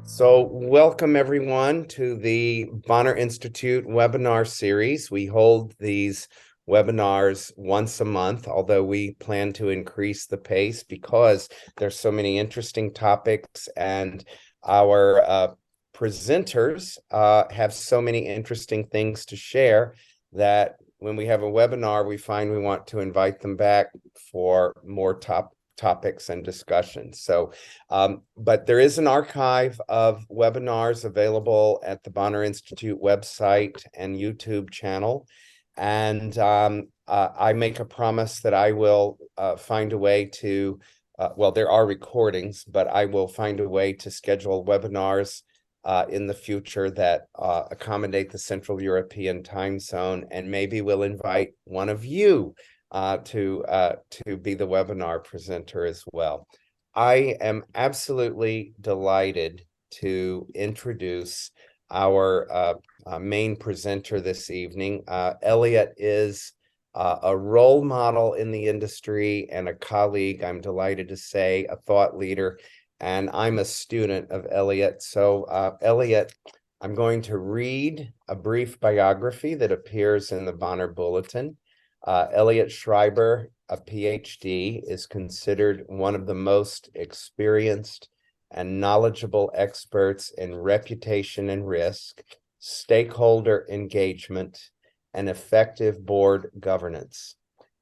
So, welcome everyone to the Bonner Institute webinar series. We hold these webinars once a month, although we plan to increase the pace because there's so many interesting topics and our presenters have so many interesting things to share that when we have a webinar, we find we want to invite them back for more topics and discussions. But there is an archive of webinars available at the Bonner Institute website and YouTube channel. And I make a promise that I will find a way to, well, there are recordings, but I will find a way to schedule webinars in the future that accommodate the Central European time zone. And maybe we'll invite one of you to be the webinar presenter as well. I am absolutely delighted to introduce our main presenter this evening. Elliot is a role model in the industry and a colleague, I'm delighted to say, a thought leader, and I'm a student of Elliot. So Elliot, I'm going to read a brief biography that appears in the Bonner Bulletin. Elliot Schreiber, a PhD, is considered one of the most experienced and knowledgeable experts in reputation and risk, stakeholder engagement, and effective board governance.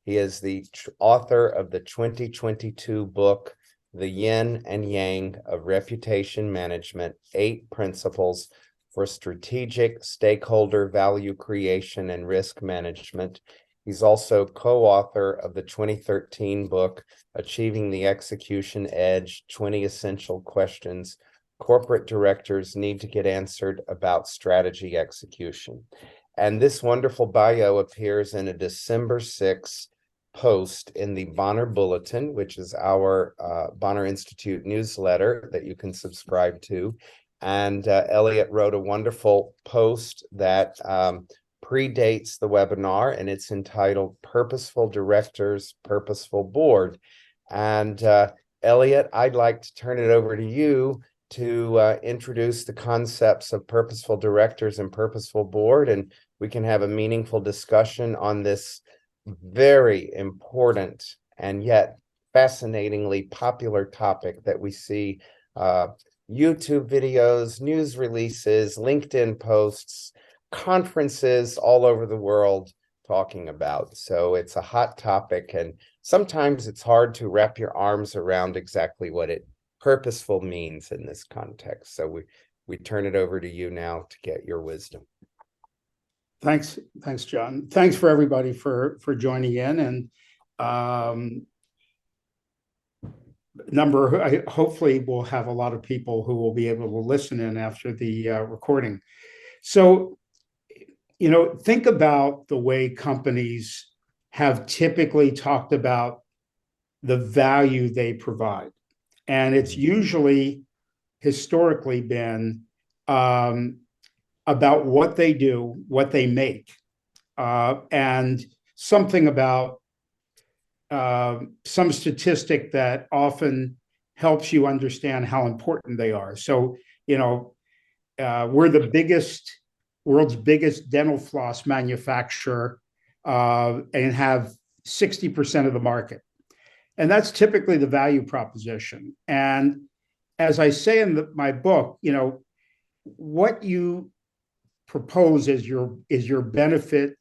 He is the author of the 2022 book, The Yin and Yang of Reputation Management, 8 Principles for Strategic Stakeholder Value Creation and Risk Management. He's also co-author of the 2013 book, Achieving the Execution Edge, 20 Essential Questions Corporate Directors Need to Get Answered About Strategy Execution. And this wonderful bio appears in a December 6th post in the Bonner Bulletin, which is our Bonner Institute newsletter that you can subscribe to. And Elliot wrote a wonderful post that predates the webinar, and it's entitled Purposeful Directors, Purposeful Board. And Elliot, I'd like to turn it over to you to introduce the concepts of purposeful directors and purposeful board, and we can have a meaningful discussion on this very important and yet fascinatingly popular topic that we see YouTube videos, news releases, LinkedIn posts, conferences all over the world talking about. So it's a hot topic, and sometimes it's hard to wrap your arms around exactly what purposeful means in this context. So we turn it over to you now to get your wisdom. Thanks, John. Thanks for everybody for joining in, and hopefully we'll have a lot of people who will be able to listen in after the recording. So, think about the way companies have typically talked about the value they provide. And it's usually historically been about what they do, what they make, and something about some statistic that often helps you understand how important they are. So, we're the world's biggest dental floss manufacturer and have 60% of the market. And that's typically the value proposition. And as I say in my book, what you propose as your benefit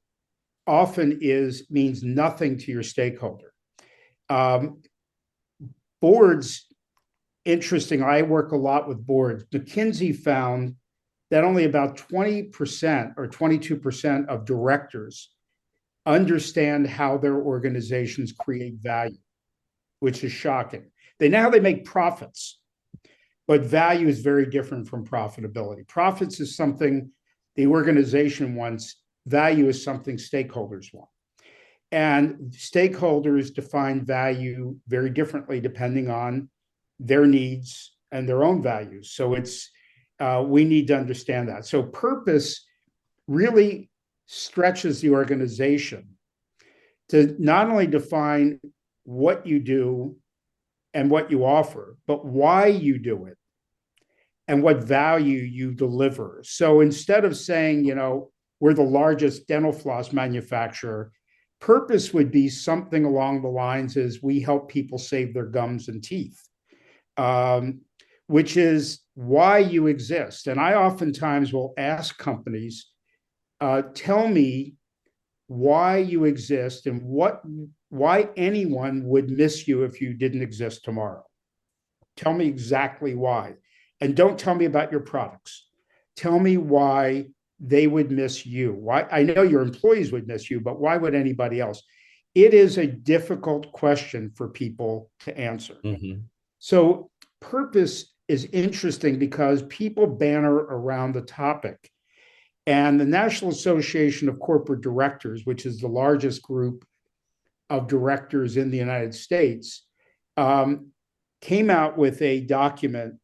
often means nothing to your stakeholder. Boards, interesting. I work a lot with boards. McKinsey found that only about 20% or 22% of directors understand how their organizations create value, which is shocking. They make profits, but value is very different from profitability. Profits is something the organization wants. Value is something stakeholders want. And stakeholders define value very differently depending on their needs and their own values. So we need to understand that. So purpose really stretches the organization to not only define what you do and what you offer, but why you do it and what value you deliver. So instead of saying, we're the largest dental floss manufacturer, purpose would be something along the lines as we help people save their gums and teeth, which is why you exist. And I oftentimes will ask companies, tell me why you exist and why anyone would miss you if you didn't exist tomorrow. Tell me exactly why. And don't tell me about your products. Tell me why they would miss you. Why? I know your employees would miss you, but why would anybody else? It is a difficult question for people to answer. Mm-hmm. So purpose is interesting because people banner around the topic. And the National Association of Corporate Directors, which is the largest group of directors in the United States, came out with a document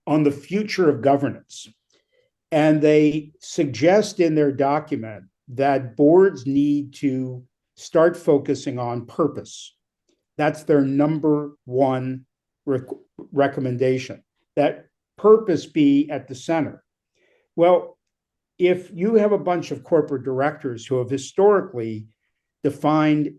on the future of governance. And they suggest in their document that boards need to start focusing on purpose. That's their number one recommendation, that purpose be at the center. Well, if you have a bunch of corporate directors who have historically defined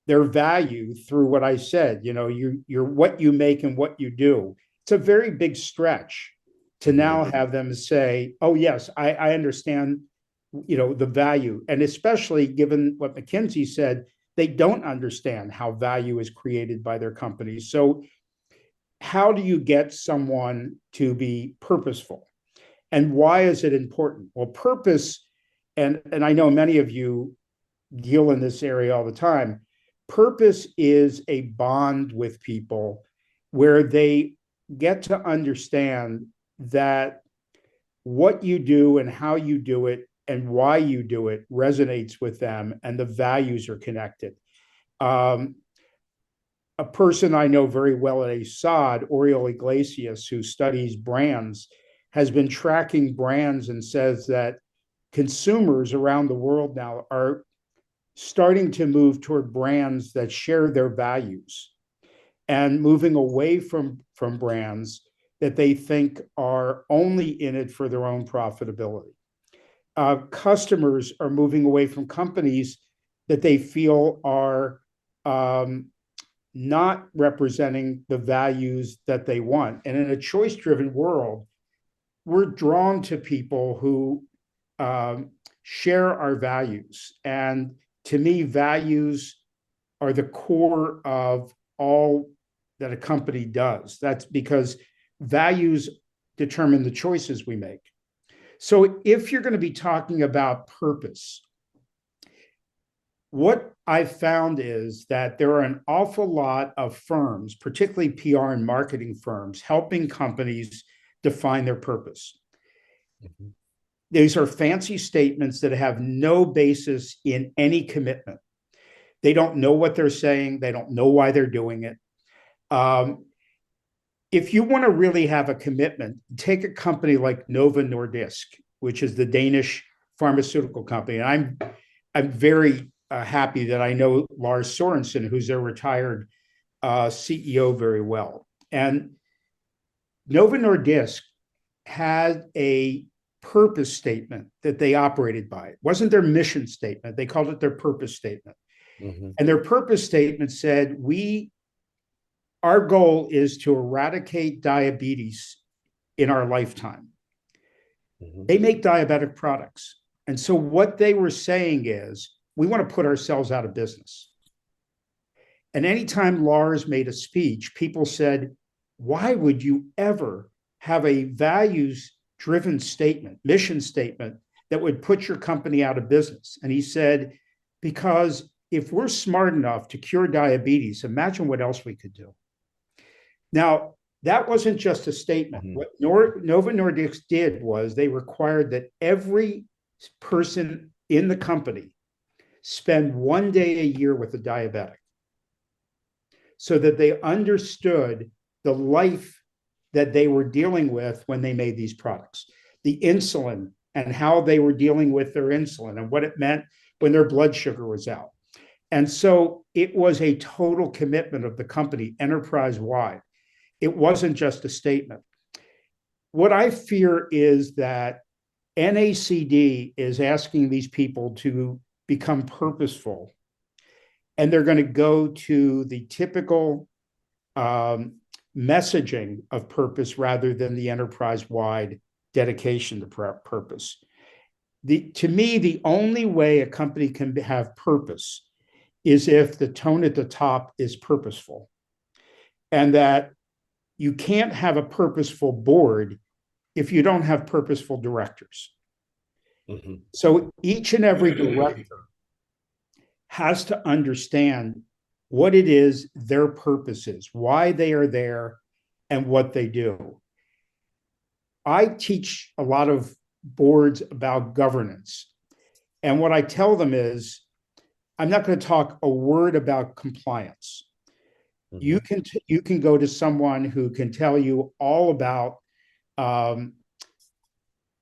their value through what I said, you're what you make and what you do, it's a very big stretch to now have them say, oh, yes, I understand, the value. And especially given what McKinsey said, they don't understand how value is created by their companies. So how do you get someone to be purposeful? And why is it important? Well, purpose, and I know many of you deal in this area all the time, purpose is a bond with people where they get to understand that what you do and how you do it and why you do it resonates with them and the values are connected. A person I know very well at ASAD, Oriol Iglesias, who studies brands, has been tracking brands and says that consumers around the world now are starting to move toward brands that share their values and moving away from brands that they think are only in it for their own profitability. Customers are moving away from companies that they feel are not representing the values that they want. And in a choice-driven world, we're drawn to people who share our values. And to me, values are the core of all that a company does. That's because values determine the choices we make. So if you're going to be talking about purpose, what I've found is that there are an awful lot of firms, particularly PR and marketing firms, helping companies define their purpose. Mm-hmm. These are fancy statements that have no basis in any commitment. They don't know what they're saying. They don't know why they're doing it. If you want to really have a commitment, take a company like Novo Nordisk, which is the Danish pharmaceutical company. And I'm very happy that I know Lars Sørensen, who's their retired CEO, very well. And Novo Nordisk had a purpose statement that they operated by. It wasn't their mission statement. They called it their purpose statement. Mm-hmm. And their purpose statement said, our goal is to eradicate diabetes in our lifetime. Mm-hmm. They make diabetic products. And so what they were saying is, we want to put ourselves out of business. And anytime Lars made a speech, people said, why would you ever have a values-driven statement, mission statement that would put your company out of business? And he said, because if we're smart enough to cure diabetes, imagine what else we could do. Now, that wasn't just a statement. Mm-hmm. What Novo Nordisk did was they required that every person in the company spend 1 day a year with a diabetic so that they understood the life that they were dealing with when they made these products, the insulin and how they were dealing with their insulin and what it meant when their blood sugar was out. And so it was a total commitment of the company enterprise-wide. It wasn't just a statement. what I fear is that NACD is asking these people to become purposeful, and they're going to go to the typical messaging of purpose rather than the enterprise-wide dedication to purpose. To me, the only way a company can have purpose is if the tone at the top is purposeful, and that you can't have a purposeful board if you don't have purposeful directors. Mm-hmm. So each and every director has to understand what it is their purpose is, why they are there, and what they do. I teach a lot of boards about governance. And what I tell them is, I'm not going to talk a word about compliance. Mm-hmm. You can go to someone who can tell you all about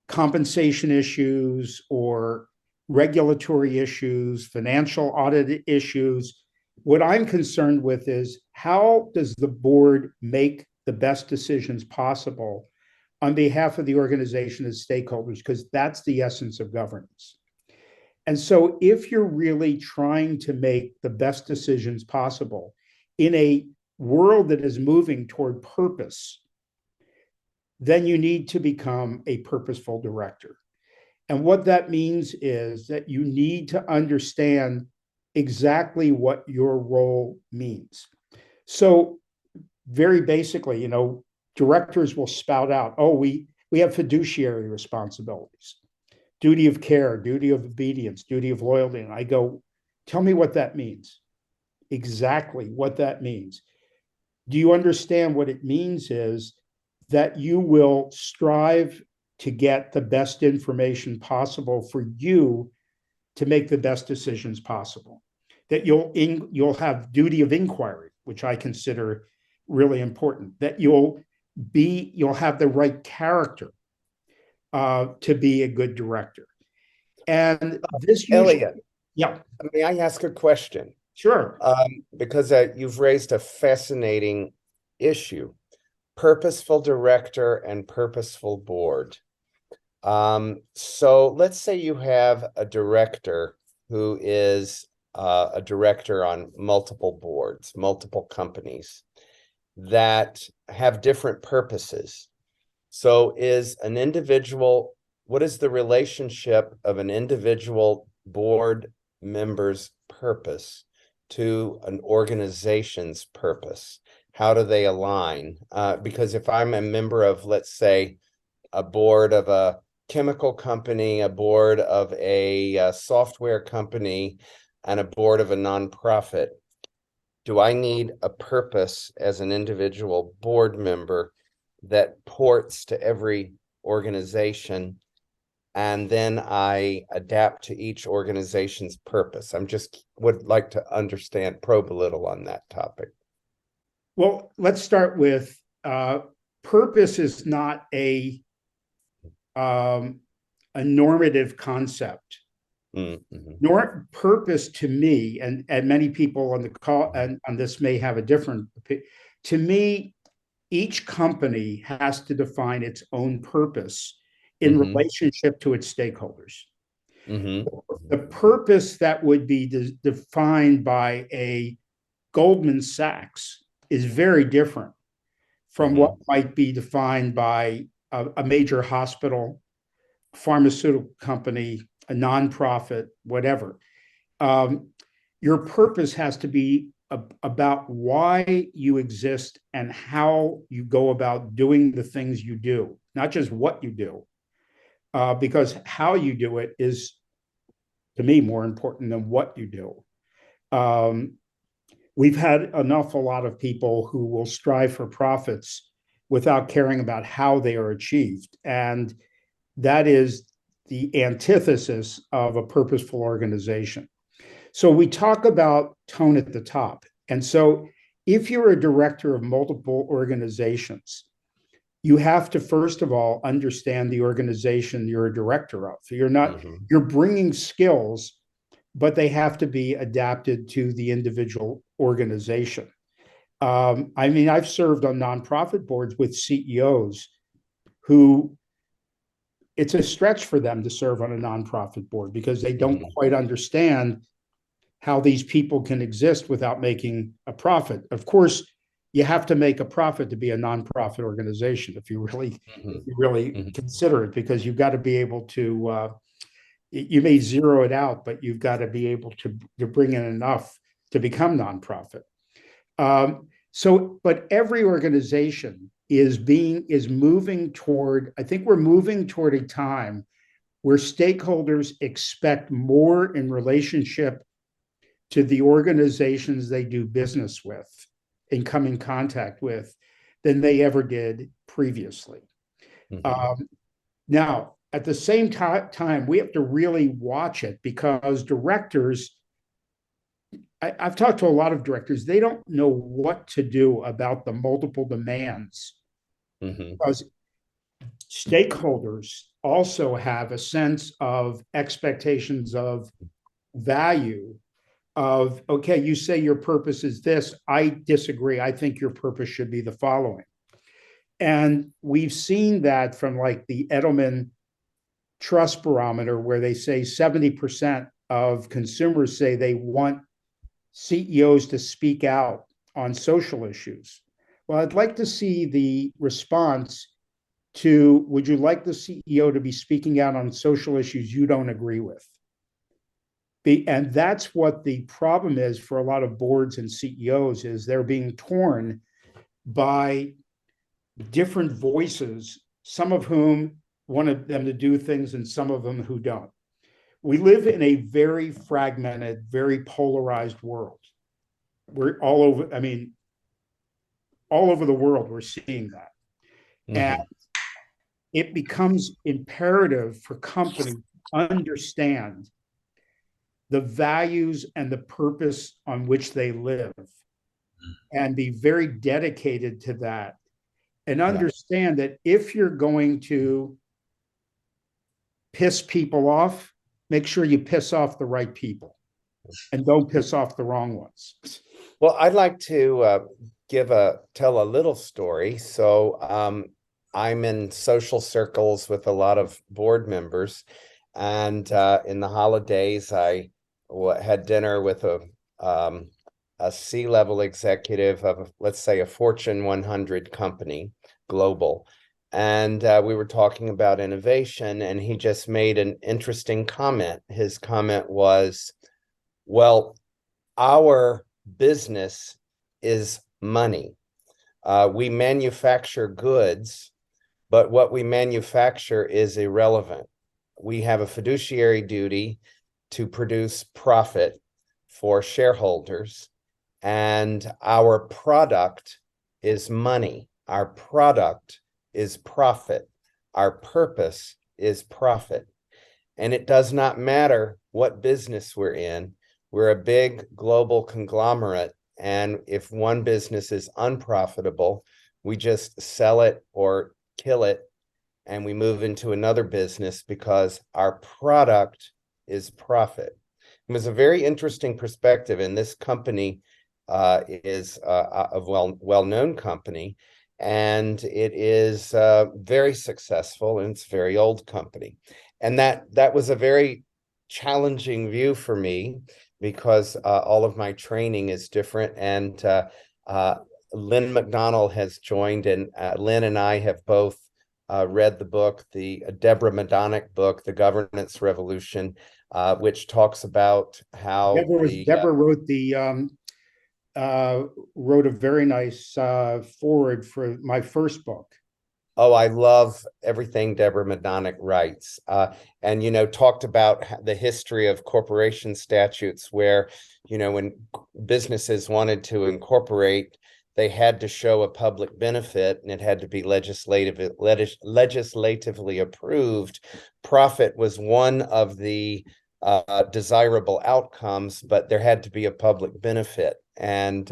compensation issues or regulatory issues, financial audit issues. What I'm concerned with is, how does the board make the best decisions possible on behalf of the organization as stakeholders? Because that's the essence of governance. And so if you're really trying to make the best decisions possible in a world that is moving toward purpose, then you need to become a purposeful director. And what that means is that you need to understand exactly what your role means. So very basically, directors will spout out, oh, we have fiduciary responsibilities, duty of care, duty of obedience, duty of loyalty. And I go, tell me what that means. Exactly what that means. Do you understand what it means is that you will strive to get the best information possible for you to make the best decisions possible, that you'll have duty of inquiry, which I consider really important, that you'll have the right character to be a good director. And this usually, Elliot, yeah. May I ask a question? Sure. Because you've raised a fascinating issue: purposeful director and purposeful board. So let's say you have a director who is a director on multiple boards, multiple companies that have different purposes. So what is the relationship of an individual board member's purpose to an organization's purpose? How do they align? Because if I'm a member of, let's say, a board of a chemical company, a board of a software company, and a board of a nonprofit, do I need a purpose as an individual board member that ports to every organization, and then I adapt to each organization's purpose? Would like to probe a little on that topic. Well, let's start with purpose is not a normative concept. Mm-hmm. Nor purpose to me, and many people on the call and on this may have a different opinion. To me, each company has to define its own purpose in mm-hmm. relationship to its stakeholders. Mm-hmm. The purpose that would be defined by a Goldman Sachs is very different from mm-hmm. what might be defined by a major hospital, pharmaceutical company, a nonprofit, whatever. Your purpose has to be about why you exist and how you go about doing the things you do, not just what you do, because how you do it is, to me, more important than what you do. We've had an awful lot of people who will strive for profits without caring about how they are achieved. And that is the antithesis of a purposeful organization. So we talk about tone at the top. And so if you're a director of multiple organizations, you have to, first of all, understand the organization you're a director of. So you're bringing skills, but they have to be adapted to the individual organization. I've served on nonprofit boards with CEOs who it's a stretch for them to serve on a nonprofit board because they don't quite understand how these people can exist without making a profit. Of course, you have to make a profit to be a nonprofit organization if you really consider it, because you've got to be able to you may zero it out, but you've got to be able to bring in enough to become nonprofit. But every organization is moving toward, I think we're moving toward a time where stakeholders expect more in relationship to the organizations they do business with and come in contact with than they ever did previously. Now, at the same time, we have to really watch it, because directors, I've talked to a lot of directors, they don't know what to do about the multiple demands, because stakeholders also have a sense of expectations of value of, okay, you say your purpose is this, I disagree, I think your purpose should be the following. And we've seen that from like the Edelman Trust Barometer, where they say 70% of consumers say they want CEOs to speak out on social issues. Well, I'd like to see the response to, would you like the CEO to be speaking out on social issues you don't agree with? And that's what the problem is for a lot of boards and CEOs, is they're being torn by different voices, some of whom want them to do things and some of them who don't. We live in a very fragmented, very polarized world. We're all over, I mean, all over the world, we're seeing that. And it becomes imperative for companies to understand the values and the purpose on which they live and be very dedicated to that, and understand that if you're going to piss people off, make sure you piss off the right people and don't piss off the wrong ones. Well, I'd like to tell a little story. So I'm in social circles with a lot of board members, and in the holidays, I had dinner with a C-level executive of, let's say, a Fortune 100 company, global. And we were talking about innovation, and he just made an interesting comment. His comment was, well, our business is money. We manufacture goods, but what we manufacture is irrelevant. We have a fiduciary duty to produce profit for shareholders, and our product is money. Our product is profit. Our purpose is profit. And it does not matter what business we're in. We're a big global conglomerate. And if one business is unprofitable, we just sell it or kill it, and we move into another business because our product is profit. It was a very interesting perspective, and this company is a well-known company, and it is very successful, and it's a very old company. And that was a very challenging view for me, because all of my training is different. And Lynn McDonald has joined, and Lynn and I have both read the book, the Deborah Madonic book, The Governance Revolution, which talks about how Deborah wrote a very nice foreword for my first book. Oh, I love everything Deborah Madonic writes. And, talked about the history of corporation statutes where, when businesses wanted to incorporate, they had to show a public benefit, and it had to be legislatively approved. Profit was one of the desirable outcomes, but there had to be a public benefit. And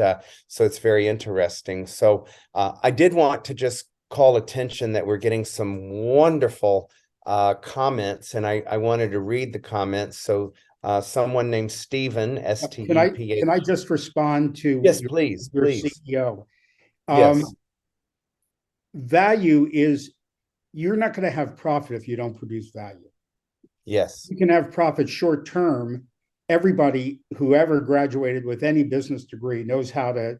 so it's very interesting. So I did want to just call attention that we're getting some wonderful comments, and I wanted to read the comments. So someone named Stephen, S-T-E-P-H. Can I just respond to yes, please, your please. CEO? Yes. Value is you're not going to have profit if you don't produce value. Yes. You can have profit short term. Everybody who ever graduated with any business degree knows how to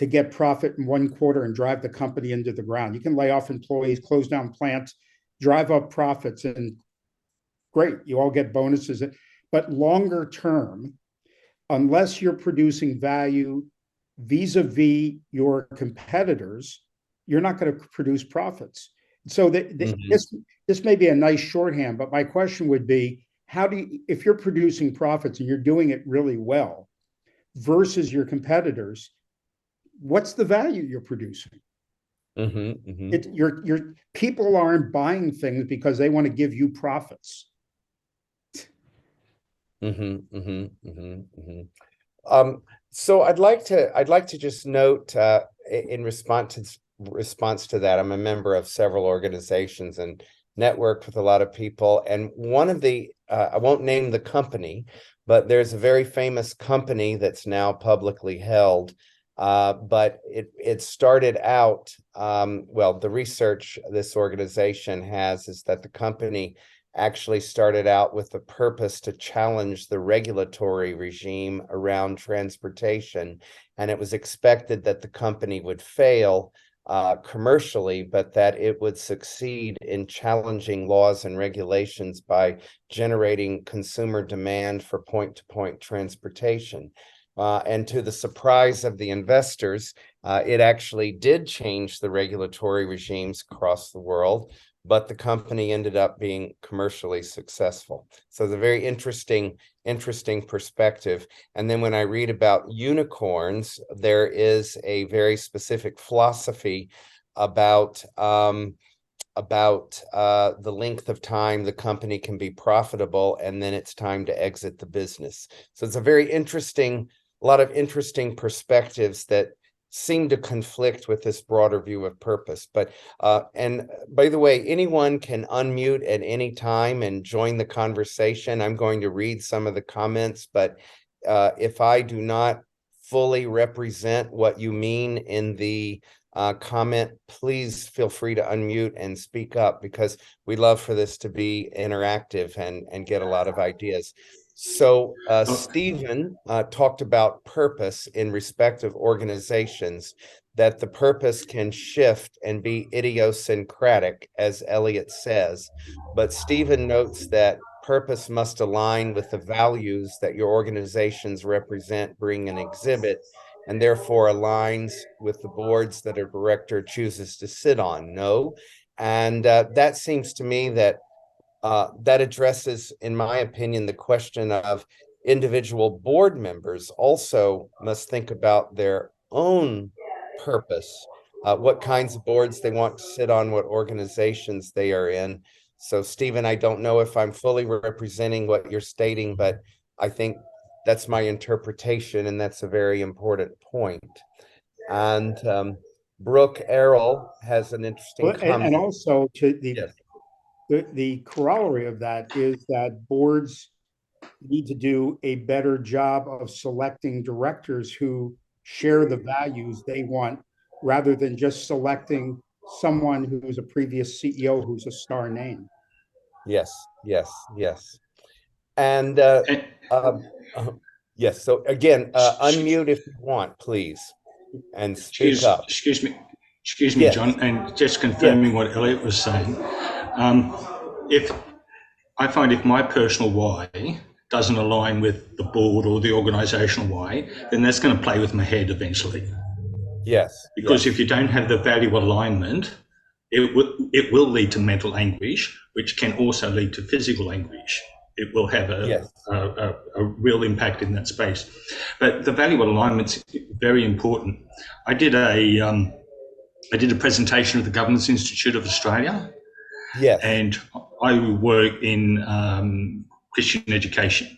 get profit in one quarter and drive the company into the ground. You can lay off employees, close down plants, drive up profits, and great, you all get bonuses. But longer term, unless you're producing value vis-a-vis your competitors, you're not going to produce profits. So this may be a nice shorthand, but my question would be, how do you, if you're producing profits and you're doing it really well versus your competitors, what's the value you're producing? Your people aren't buying things because they want to give you profits. So I'd like to just note in response to that, I'm a member of several organizations and networked with a lot of people. And one of the I won't name the company, but there's a very famous company that's now publicly held. But it started out, well, the research this organization has is that the company actually started out with the purpose to challenge the regulatory regime around transportation. And it was expected that the company would fail commercially, but that it would succeed in challenging laws and regulations by generating consumer demand for point-to-point transportation. And to the surprise of the investors, it actually did change the regulatory regimes across the world, but the company ended up being commercially successful. So it's a very interesting perspective. And then when I read about unicorns, there is a very specific philosophy about the length of time the company can be profitable, and then it's time to exit the business. So it's a lot of interesting perspectives that seem to conflict with this broader view of purpose. But and by the way, anyone can unmute at any time and join the conversation. I'm going to read some of the comments, but if I do not fully represent what you mean in the comment, please feel free to unmute and speak up, because we love for this to be interactive and get a lot of ideas. So Stephen talked about purpose in respect of organizations, that the purpose can shift and be idiosyncratic, as Elliot says. But Stephen notes that purpose must align with the values that your organizations represent, bring, and exhibit, and therefore aligns with the boards that a director chooses to sit on. No? And that seems to me that that addresses, in my opinion, the question of individual board members also must think about their own purpose, what kinds of boards they want to sit on, what organizations they are in. So, Stephen, I don't know if I'm fully representing what you're stating, but I think that's my interpretation, and that's a very important point. And Brooke Errol has an interesting comment. And also to Yes. the corollary of that is that boards need to do a better job of selecting directors who share the values they want, rather than just selecting someone who's a previous CEO who's a star name. Yes. And yes, so again, unmute if you want, please, and speak up. Excuse me, Yes. John, and just confirming what Elliot was saying. If I find if my personal why doesn't align with the board or the organisational why, then that's going to play with my head eventually. Yes. Because if you don't have the value alignment, it will lead to mental anguish, which can also lead to physical anguish. It will have a real impact in that space. But the value alignment's very important. I did a presentation at the Governance Institute of Australia. Yes. And I work in Christian education.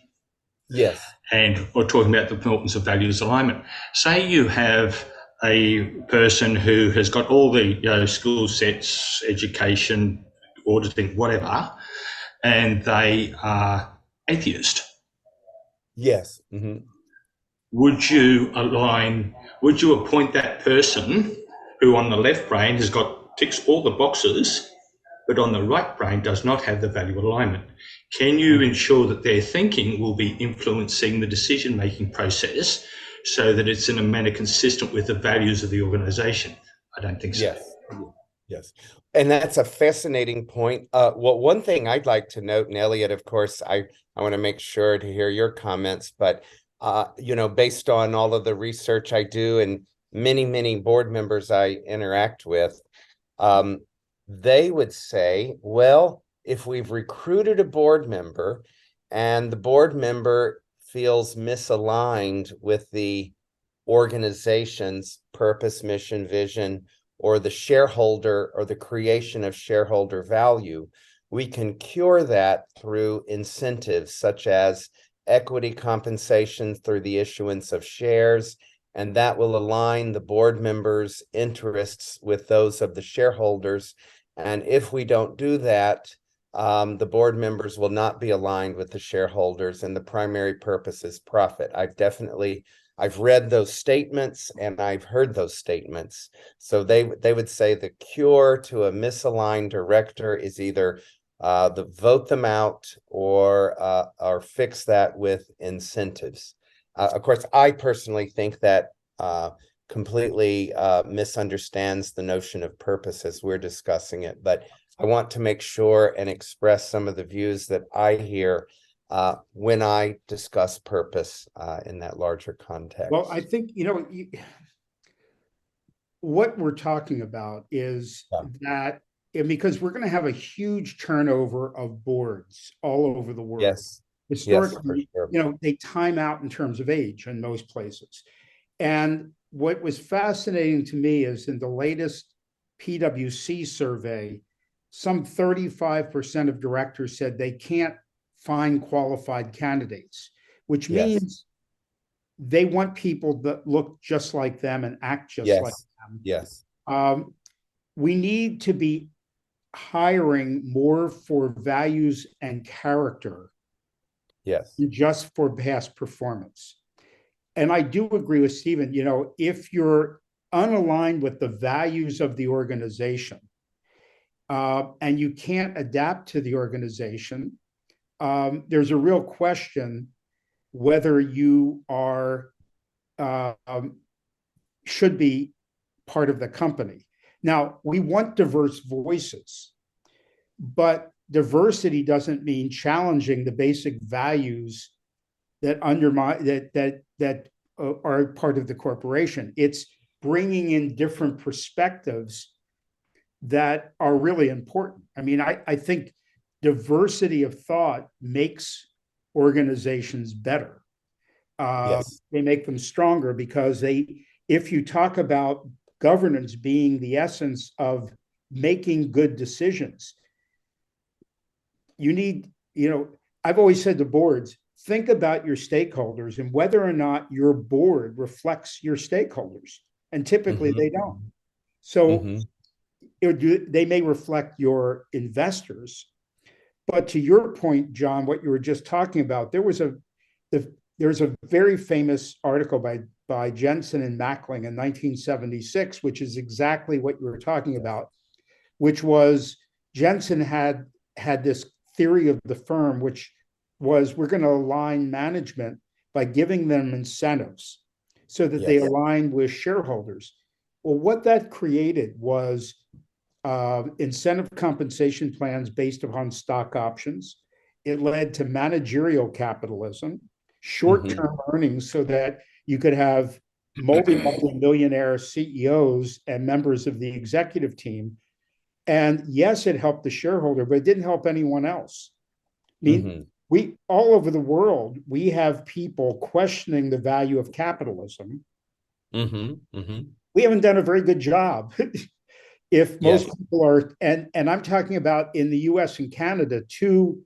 Yes. And we're talking about the importance of values alignment. Say you have a person who has got all the skill sets, education, auditing, whatever, and they are atheist. Yes. Mm-hmm. Would you appoint that person who on the left brain ticks all the boxes but on the right brain does not have the value alignment. Can you ensure that their thinking will be influencing the decision-making process so that it's in a manner consistent with the values of the organization? I don't think so. Yes. Yes. And that's a fascinating point. Well, one thing I'd like to note, and Elliot, of course, I want to make sure to hear your comments, but based on all of the research I do and many board members I interact with, they would say, well, if we've recruited a board member and the board member feels misaligned with the organization's purpose, mission, vision, or the shareholder or the creation of shareholder value, we can cure that through incentives such as equity compensation through the issuance of shares, and that will align the board members' interests with those of the shareholders. And if we don't do that, the board members will not be aligned with the shareholders, and the primary purpose is profit. I've read those statements and I've heard those statements. So they would say the cure to a misaligned director is either vote them out or fix that with incentives. Of course, I personally think that completely misunderstands the notion of purpose as we're discussing it, but I want to make sure and express some of the views that I hear when I discuss purpose in that larger context. Well, I think, what we're talking about is that, because we're going to have a huge turnover of boards all over the world. Yes. Historically, yes, sure. They time out in terms of age in most places. And what was fascinating to me is in the latest PwC survey, some 35% of directors said they can't find qualified candidates, which means they want people that look just like them and act just like them. Yes. We need to be hiring more for values and character. Yes. Just for past performance. And I do agree with Stephen, if you're unaligned with the values of the organization and you can't adapt to the organization, there's a real question whether you are should be part of the company. Now, we want diverse voices, but diversity doesn't mean challenging the basic values that undermine that are part of the corporation. It's bringing in different perspectives that are really important. I mean, I think diversity of thought makes organizations better. They make them stronger because if you talk about governance being the essence of making good decisions, you need, I've always said to boards, think about your stakeholders and whether or not your board reflects your stakeholders. And typically they don't. So they may reflect your investors. But to your point, John, what you were just talking about, there's a very famous article by Jensen and Mackling in 1976, which is exactly what you were talking about, which was Jensen had this theory of the firm, which was we're going to align management by giving them incentives so that they align with shareholders. Well, what that created was incentive compensation plans based upon stock options. It led to managerial capitalism, short-term earnings so that you could have multi-millionaire CEOs and members of the executive team. And yes, it helped the shareholder, but it didn't help anyone else. I mean, we all over the world, we have people questioning the value of capitalism. We haven't done a very good job. If most people are, and I'm talking about in the US and Canada, two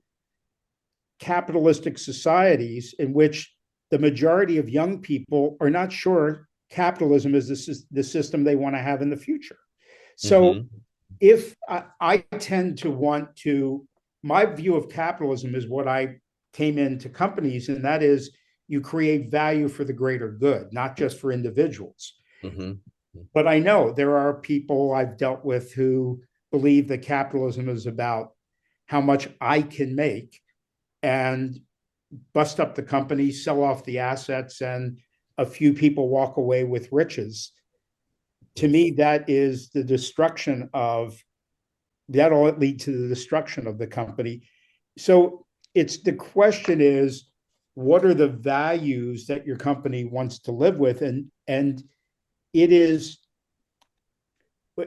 capitalistic societies in which the majority of young people are not sure capitalism is the system they want to have in the future. So if I tend to want to, my view of capitalism is what I came into companies, and that is you create value for the greater good, not just for individuals. But I know there are people I've dealt with who believe that capitalism is about how much I can make and bust up the company, sell off the assets, and a few people walk away with riches. To me, that is the destruction of, that'll lead to the destruction of the company. So it's, the question is, what are the values that your company wants to live with? And it is,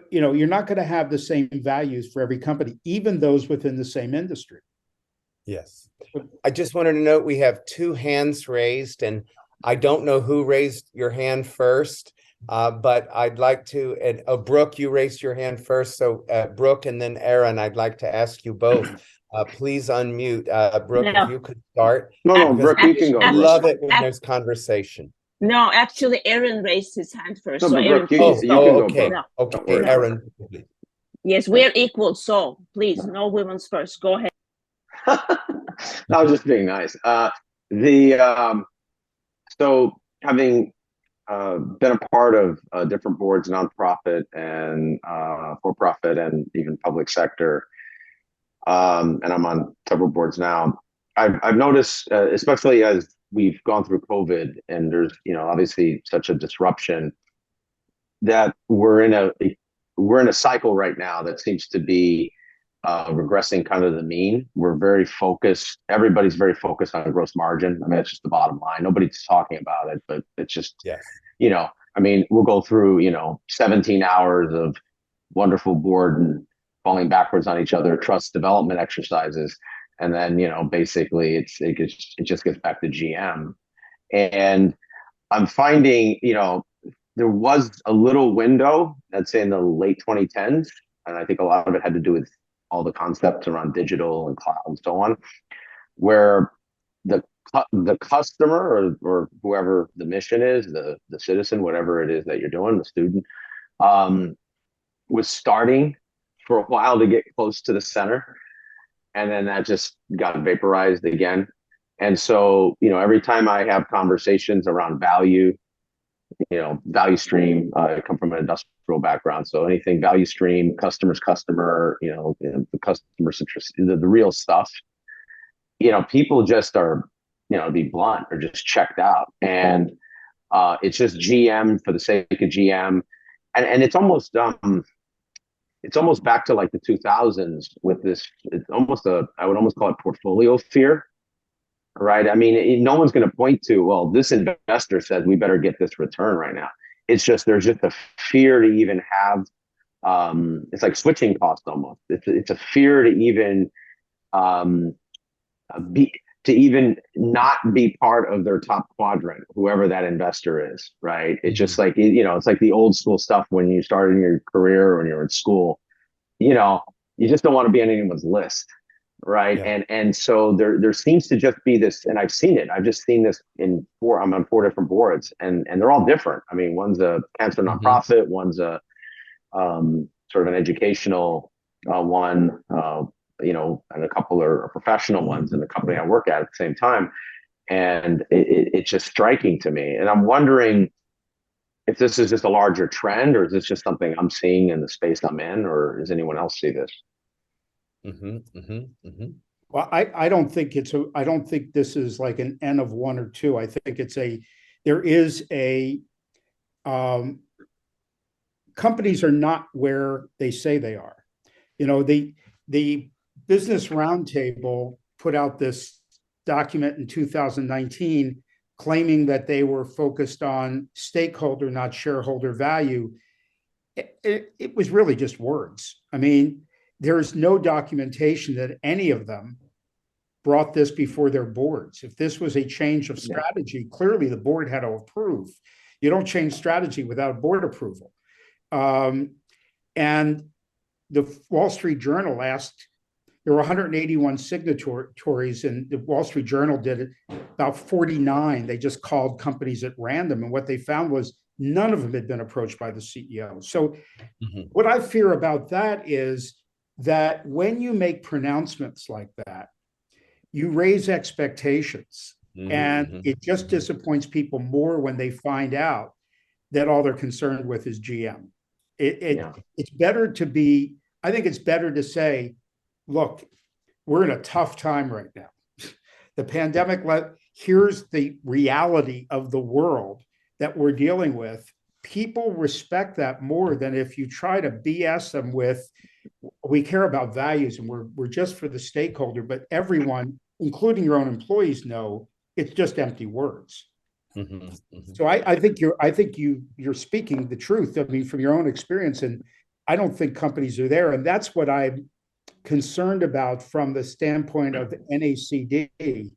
you're not going to have the same values for every company, even those within the same industry. Yes. I just wanted to note we have 2 hands raised, and I don't know who raised your hand first, but I'd like to, and Brooke, you raised your hand first. So Brooke and then Aaron, I'd like to ask you both. Please unmute. Brooke, if you could start. No, Brooke, you can go. I love it when there's conversation. No, actually, Aaron raised his hand first. No, so but Aaron, Brooke, you can go, okay. Brooke. Okay, Aaron. Yes, we're equal. So please, no women's first. Go ahead. I was just being nice. So having been a part of different boards, nonprofit and for-profit and even public sector, and I'm on several boards now, I've noticed, especially as we've gone through COVID and there's, obviously such a disruption, that we're in a cycle right now that seems to be regressing kind of the mean. We're very focused. Everybody's very focused on gross margin. I mean, it's just the bottom line. Nobody's talking about it, but it's just, yes. I mean, we'll go through, 17 hours of wonderful board and falling backwards on each other, trust development exercises. And then, basically it just gets back to GM. And I'm finding, there was a little window, I'd say in the late 2010s. And I think a lot of it had to do with all the concepts around digital and cloud and so on, where the customer or whoever the mission is, the citizen, whatever it is that you're doing, the student, was starting for a while to get close to the center. And then that just got vaporized again. And so, every time I have conversations around value, value stream, I come from an industrial background. So anything value stream, customer, the customer centricity, the real stuff, people just are, to be blunt, are just checked out. And it's just GM for the sake of GM. And it's almost back to like the 2000s with this, I would almost call it portfolio fear. Right. I mean, no one's going to point to, well, this investor says we better get this return right now. It's just, there's just a fear to even have, it's like switching cost almost. It's a fear to even not be part of their top quadrant, whoever that investor is. Right. It's just like, it's like the old school stuff when you started in your career or when you're in school, you just don't want to be on anyone's list. Right. Yeah. And so there seems to just be this, and I've seen it. I've just seen this I'm on 4 different boards and they're all different. I mean, one's a cancer nonprofit, one's a sort of an educational one, and a couple are professional ones in the company I work at the same time. And it's just striking to me. And I'm wondering if this is just a larger trend, or is this just something I'm seeing in the space I'm in, or does anyone else see this? Well, I don't think I don't think this is like an N of 1 or 2. I think there is a, companies are not where they say they are. The Business Roundtable put out this document in 2019 claiming that they were focused on stakeholder, not shareholder value. It was really just words. I mean, there is no documentation that any of them brought this before their boards. If this was a change of strategy, clearly the board had to approve. You don't change strategy without board approval. And the Wall Street Journal asked, there were 181 signatories, and the Wall Street Journal did it, about 49. They just called companies at random. And what they found was none of them had been approached by the CEO. So what I fear about that is that when you make pronouncements like that, you raise expectations, and it just disappoints people more when they find out that all they're concerned with is GM. It's better to be I think it's better to say, look, we're in a tough time right now. The pandemic, here's the reality of the world that we're dealing with. People respect that more than if you try to BS them with, we care about values and we're just for the stakeholder, but everyone, including your own employees, know it's just empty words. Mm-hmm, mm-hmm. So I think you're speaking the truth. I mean, from your own experience, and I don't think companies are there, and that's what I'm concerned about from the standpoint of the NACD,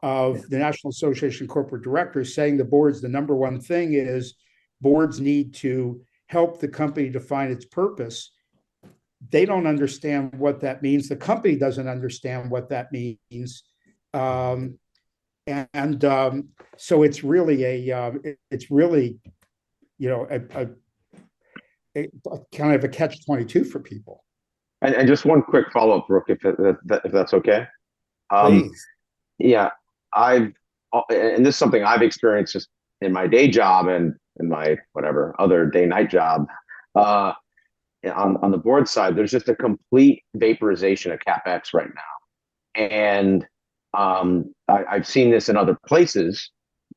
of the National Association of Corporate Directors, saying the boards, the number one thing is boards need to help the company define its purpose. They don't understand what that means. The company doesn't understand what that means. So it's really a kind of a catch-22 for people. And just one quick follow-up, Brooke, if that's okay. Please. Yeah, and this is something I've experienced just in my day job and in my whatever other day-night job. On the board side, there's just a complete vaporization of CapEx right now, and I've seen this in other places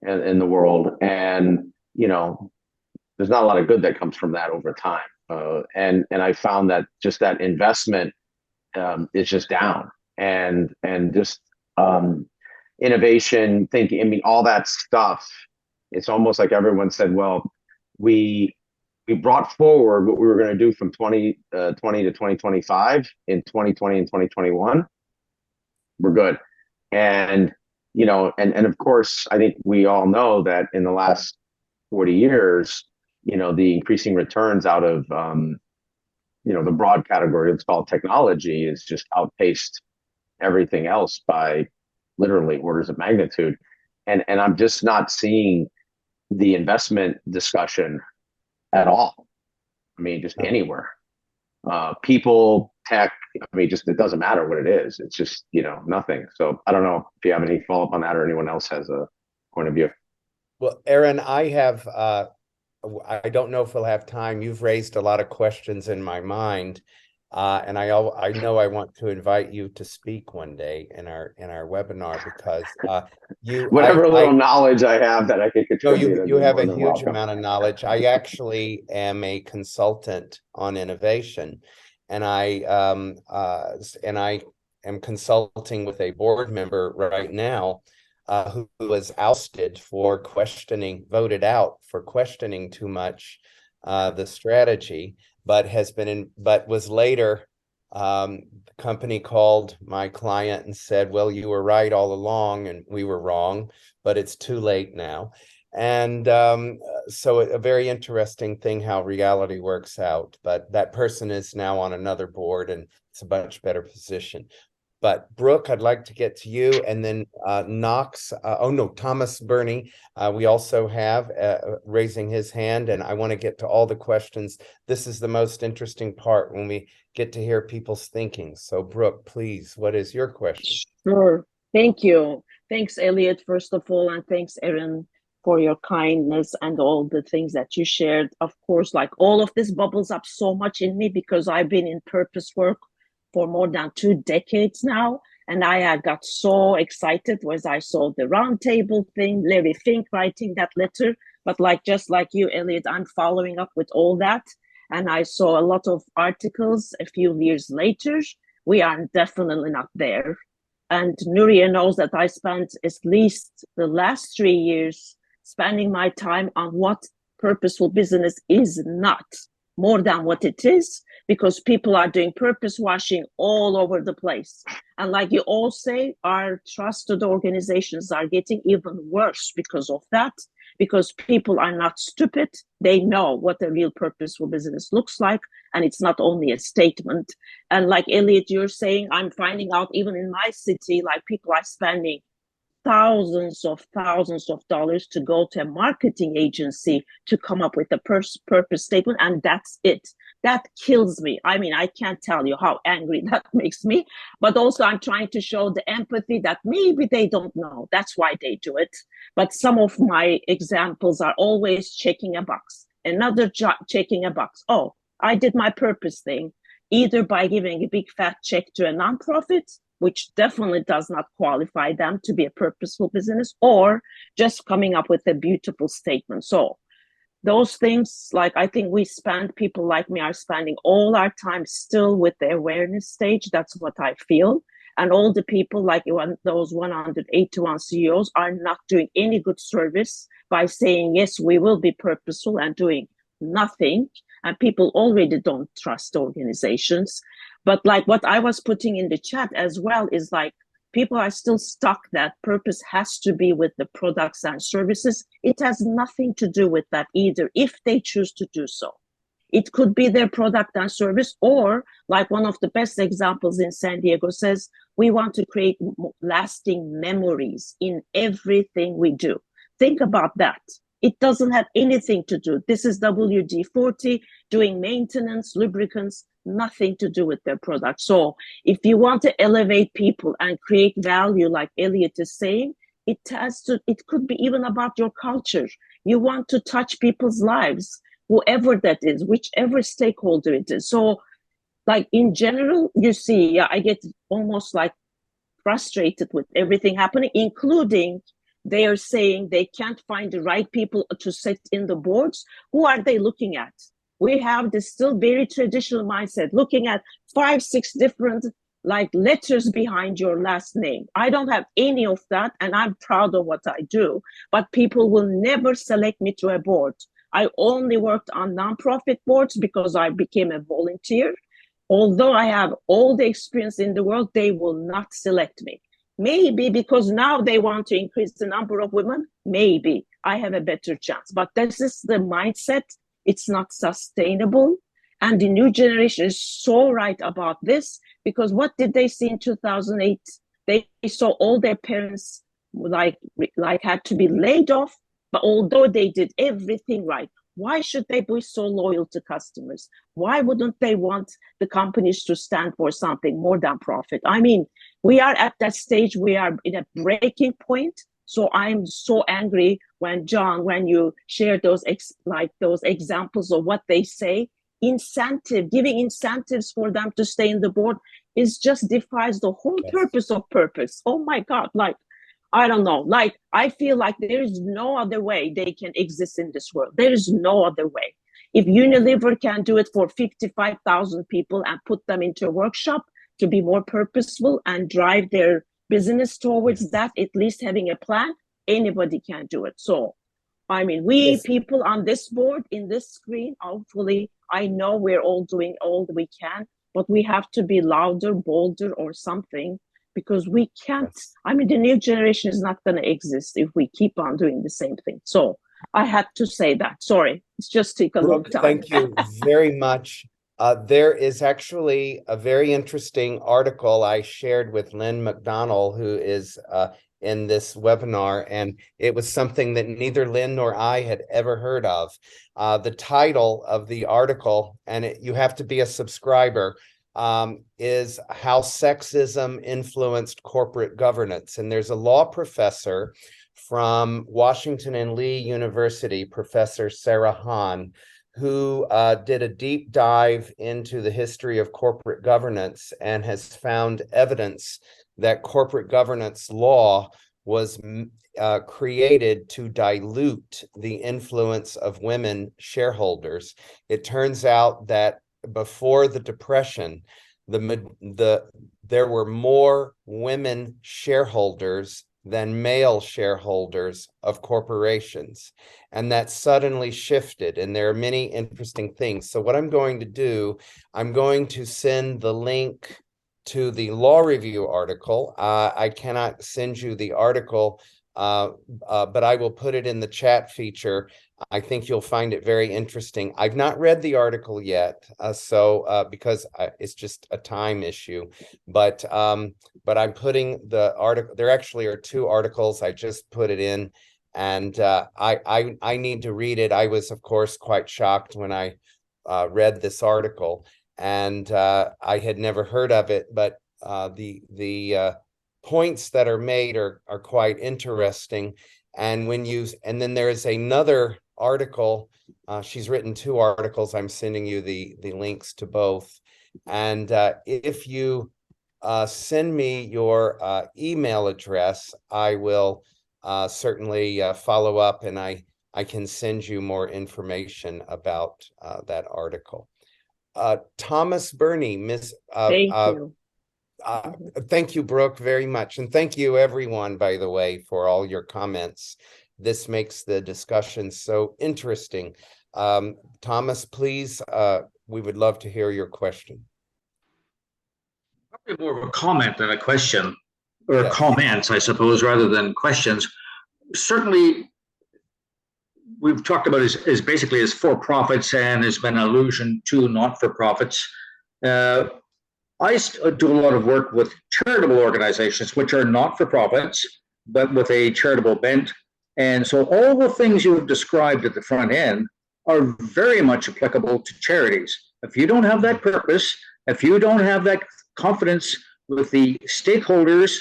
in the world, and there's not a lot of good that comes from that over time. And I found that just that investment is just down, and just innovation, thinking. I mean, all that stuff. It's almost like everyone said, well, we brought forward what we were going to do from 2020 to 2025 in 2020 and 2021. We're good. And and of course, I think we all know that in the last 40 years, the increasing returns out of the broad category, it's called technology, is just outpaced everything else by literally orders of magnitude. And I'm just not seeing the investment discussion at all. I mean, just anywhere. People, tech, I mean, just, it doesn't matter what it is. It's just, nothing. So I don't know if you have any follow-up on that, or anyone else has a point of view. Well, Aaron, I have, I don't know if we'll have time. You've raised a lot of questions in my mind. And I know I want to invite you to speak one day in our webinar, because whatever little knowledge I have that I can contribute. No, you have a huge amount of knowledge. I actually am a consultant on innovation, and I am consulting with a board member right now who was ousted for voted out for questioning too much the strategy, but was later, the company called my client and said, well, you were right all along and we were wrong, but it's too late now. And so a very interesting thing how reality works out, but that person is now on another board and it's a much better position. But Brooke, I'd like to get to you, and then Thomas Burney, we also have raising his hand, and I want to get to all the questions. This is the most interesting part, when we get to hear people's thinking. So Brooke, please, what is your question? Sure. Thank you. Thanks, Elliot, first of all, and thanks, Aaron, for your kindness and all the things that you shared. Of course, like all of this bubbles up so much in me, because I've been in purpose work for more than 2 decades now. And I got so excited when I saw the roundtable thing, Larry Fink writing that letter. But just like you, Elliot, I'm following up with all that. And I saw a lot of articles a few years later. We are definitely not there. And Nuria knows that I spent at least the last 3 years spending my time on what purposeful business is not, more than what it is, because people are doing purpose washing all over the place. And like you all say, our trusted organizations are getting even worse because of that, because people are not stupid. They know what a real purposeful business looks like, and it's not only a statement. And like Elliot, you're saying, I'm finding out even in my city, like people are spending thousands of dollars to go to a marketing agency to come up with a purpose statement, and that's it. That kills me. I mean, I can't tell you how angry that makes me, but also I'm trying to show the empathy that maybe they don't know. That's why they do it. But some of my examples are always checking a box, another checking a box. Oh, I did my purpose thing. either by giving a big fat check to a nonprofit, which definitely does not qualify them to be a purposeful business, or just coming up with a beautiful statement. So those things, like, I think people like me are spending all our time still with the awareness stage. That's what I feel. And all the people, like those 181 CEOs, are not doing any good service by saying, yes, we will be purposeful, and doing nothing. And people already don't trust organizations. But like what I was putting in the chat as well is like, people are still stuck that purpose has to be with the products and services. It has nothing to do with that either, if they choose to do so. It could be their product and service, or like one of the best examples in San Diego says, we want to create lasting memories in everything we do. Think about that. It doesn't have anything to do. This is WD-40 doing maintenance, lubricants, nothing to do with their product. So if you want to elevate people and create value, like Elliot is saying, it could be even about your culture. You want to touch people's lives, whoever that is, whichever stakeholder it is. So like in general, you see, I get almost like frustrated with everything happening, including they are saying they can't find the right people to sit in the boards. Who are they looking at? We have this still very traditional mindset, looking at 5, 6 different like letters behind your last name. I don't have any of that, and I'm proud of what I do, but people will never select me to a board. I only worked on nonprofit boards because I became a volunteer. Although I have all the experience in the world, they will not select me. Maybe because now they want to increase the number of women. Maybe I have a better chance. But this is the mindset. It's not sustainable. And the new generation is so right about this, because what did they see in 2008? They saw all their parents like had to be laid off. But although they did everything right, why should they be so loyal to customers? Why wouldn't they want the companies to stand for something more than profit? I mean, we are at that stage, we are in a breaking point. So I'm so angry when, John, when you share those examples of what they say, giving incentives for them to stay in the board is just defies the whole purpose of purpose. Oh my God, like, I don't know, like, I feel like there is no other way they can exist in this world. There is no other way. If Unilever can do it for 55,000 people and put them into a workshop to be more purposeful and drive their business towards that, at least having a plan, anybody can do it. So, I mean, we people on this board, in this screen, hopefully, I know we're all doing all that we can, but we have to be louder, bolder, or something, because we can't, I mean, the new generation is not going to exist if we keep on doing the same thing. So I had to say that. Sorry, it's just took a long time. Thank you very much. There is actually a very interesting article I shared with Lynn McDonnell, who is in this webinar, and it was something that neither Lynn nor I had ever heard of. The title of the article, and you have to be a subscriber, is How Sexism Influenced Corporate Governance. And there's a law professor from Washington and Lee University, Professor Sarah Hahn, who did a deep dive into the history of corporate governance and has found evidence that corporate governance law was created to dilute the influence of women shareholders. It turns out that before the Depression, there were more women shareholders than male shareholders of corporations. And that suddenly shifted. And there are many interesting things. So what I'm going to do, I'm going to send the link to the law review article. I cannot send you the article, but I will put it in the chat feature. I think you'll find it very interesting. I've not read the article yet, because it's just a time issue. But I'm putting the article. There actually are 2 articles. I just put it in, and I need to read it. I was, of course, quite shocked when I read this article, and I had never heard of it. But the points that are made are quite interesting. And then there is another article. She's written 2 articles. I'm sending you the links to both. And if you send me your email address, I will certainly follow up, and I can send you more information about that article. Thomas Burney, Miss. Thank you. Thank you, Brooke, very much. And thank you, everyone, by the way, for all your comments. This makes the discussion so interesting. Thomas, please, we would love to hear your question. Probably more of a comment than a question, or yes. Comments, I suppose, rather than questions. Certainly, we've talked about as basically as for-profits, and there's been an allusion to not-for-profits. I do a lot of work with charitable organizations, which are not-for-profits, but with a charitable bent. And so all the things you have described at the front end are very much applicable to charities. If you don't have that purpose, if you don't have that confidence with the stakeholders,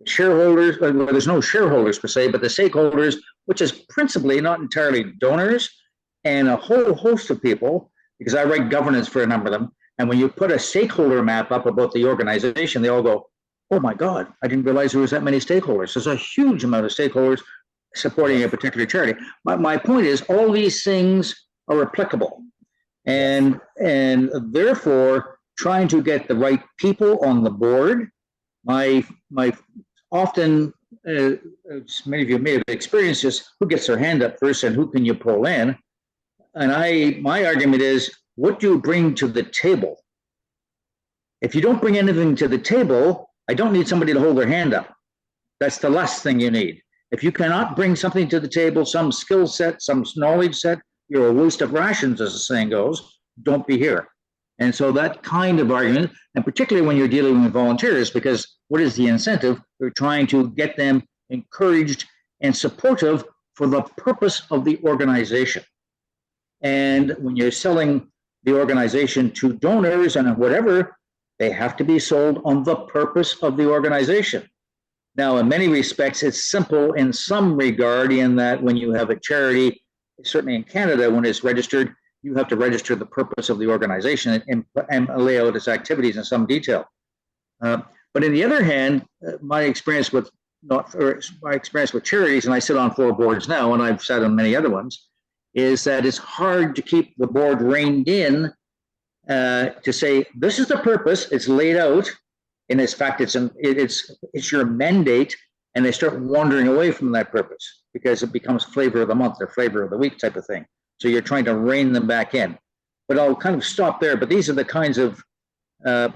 shareholders, well, there's no shareholders per se, but the stakeholders, which is principally not entirely donors, and a whole host of people, because I write governance for a number of them. And when you put a stakeholder map up about the organization, they all go, oh my God, I didn't realize there was that many stakeholders. There's a huge amount of stakeholders supporting a particular charity. But my point is, all these things are applicable. And therefore, trying to get the right people on the board, my often, as many of you may have experienced this, who gets their hand up first and who can you pull in? And my argument is, what do you bring to the table? If you don't bring anything to the table, I don't need somebody to hold their hand up. That's the last thing you need. If you cannot bring something to the table, some skill set, some knowledge set, you're a waste of rations, as the saying goes, don't be here. And so that kind of argument, and particularly when you're dealing with volunteers, because what is the incentive? You're trying to get them encouraged and supportive for the purpose of the organization. And when you're selling the organization to donors and whatever, they have to be sold on the purpose of the organization. Now, in many respects, it's simple in some regard, in that when you have a charity, certainly in Canada, when it's registered, you have to register the purpose of the organization and lay out its activities in some detail. But on the other hand, my experience with charities, and I sit on 4 boards now, and I've sat on many other ones, is that it's hard to keep the board reined in to say, this is the purpose, it's laid out, and in fact, it's your mandate, and they start wandering away from that purpose because it becomes flavor of the month or flavor of the week type of thing. So you're trying to rein them back in. But I'll kind of stop there. But these are the kinds of, the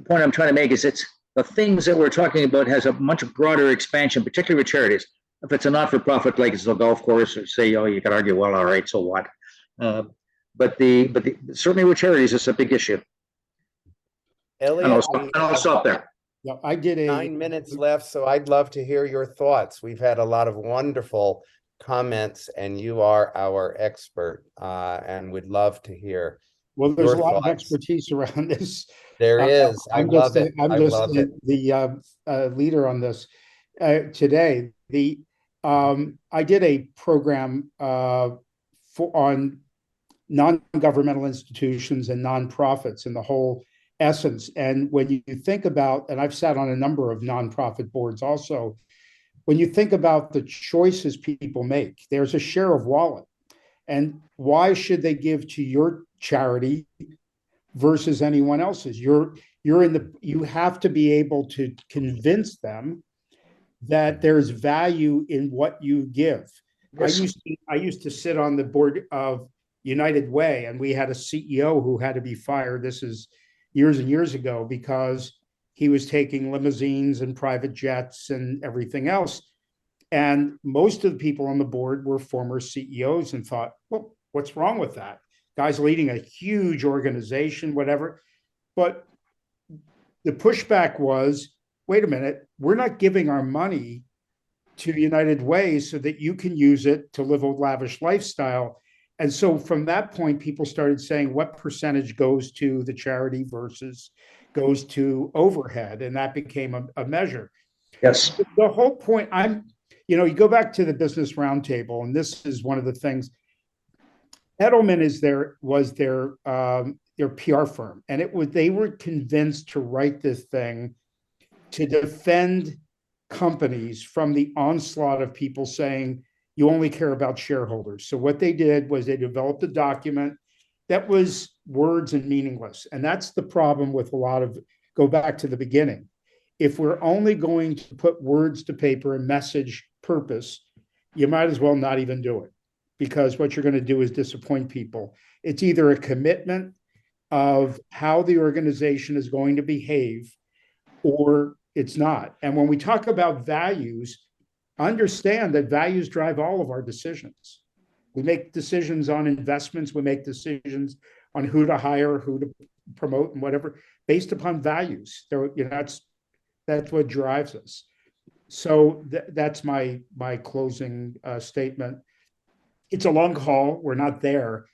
point I'm trying to make is it's the things that we're talking about has a much broader expansion, particularly with charities. If it's a not-for-profit, like it's a golf course, or say, oh, you could argue, well, all right, so what? But certainly with charities, it's a big issue. Elliot, and I'll stop there. Yeah, I did 9 minutes left, so I'd love to hear your thoughts. We've had a lot of wonderful comments, and you are our expert, and would love to hear. Well, there's a lot of expertise around this. There is. I'm just the leader on this today. I did a program on non-governmental institutions and nonprofits and the whole essence. And when you think about, and I've sat on a number of nonprofit boards also, when you think about the choices people make, there's a share of wallet. And why should they give to your charity versus anyone else's? You have to be able to convince them that there's value in what you give. Yes. I used to sit on the board of United Way, and we had a CEO who had to be fired. This is years and years ago, because he was taking limousines and private jets and everything else. And most of the people on the board were former CEOs and thought, well, what's wrong with that? Guy's leading a huge organization, whatever. But the pushback was, wait a minute, we're not giving our money to United Way so that you can use it to live a lavish lifestyle. And so from that point, people started saying, what percentage goes to the charity versus goes to overhead? And that became a measure. Yes. The whole point, you go back to the Business Roundtable, and this is one of the things. Edelman was their their PR firm, and they were convinced to write this thing to defend companies from the onslaught of people saying you only care about shareholders. So what they did was they developed a document that was words and meaningless. And that's the problem with a lot of, go back to the beginning. If we're only going to put words to paper and message purpose, you might as well not even do it, because what you're going to do is disappoint people. It's either a commitment of how the organization is going to behave, or it's not. And when we talk about values, understand that values drive all of our decisions. We make decisions on investments, we make decisions on who to hire, who to promote, and whatever, based upon values. That's what drives us. So that's my closing statement. It's a long haul. We're not there.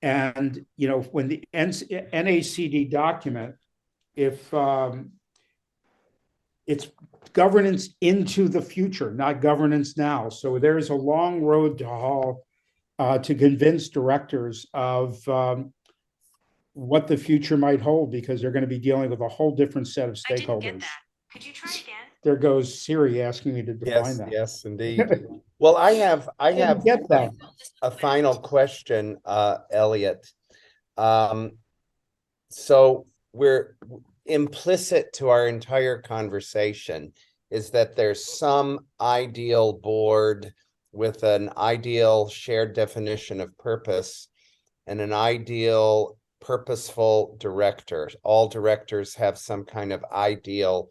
And, when the NACD document, if it's governance into the future, not governance now. So there's a long road to haul to convince directors of what the future might hold, because they're going to be dealing with a whole different set of stakeholders. I didn't get that. Could you try again? There goes Siri asking me to define that. Yes, indeed. Well, I have a final question, Elliot. So we're implicit to our entire conversation is that there's some ideal board with an ideal shared definition of purpose and an ideal purposeful director. All directors have some kind of ideal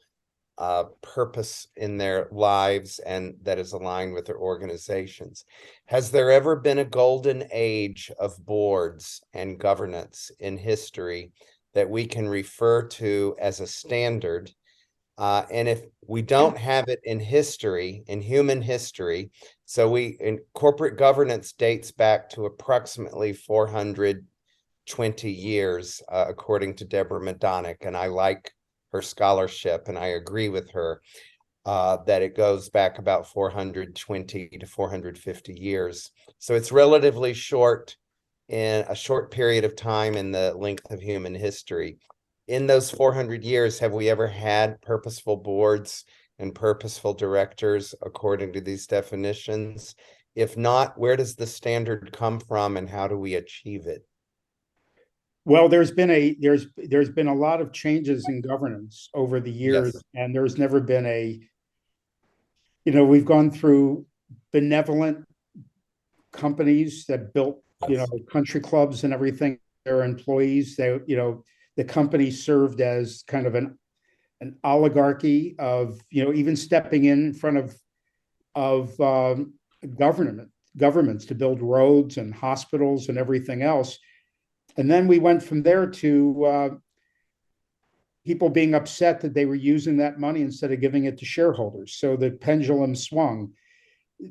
purpose in their lives and that is aligned with their organizations. Has there ever been a golden age of boards and governance in history that we can refer to as a standard? And if we don't have it in history, in human history, so in corporate governance dates back to approximately 420 years, according to Deborah Madonic, and I like her scholarship, and I agree with her that it goes back about 420 to 450 years. So it's relatively short, in a short period of time in the length of human history. In those 400 years, have we ever had purposeful boards and purposeful directors according to these definitions? If not, where does the standard come from and how do we achieve it? Well, there's been a lot of changes in governance over the years, yes. And there's never been we've gone through benevolent companies that built, country clubs and everything, their employees, the company served as kind of an oligarchy of, even stepping in front of governments to build roads and hospitals and everything else. And then we went from there to people being upset that they were using that money instead of giving it to shareholders. So the pendulum swung.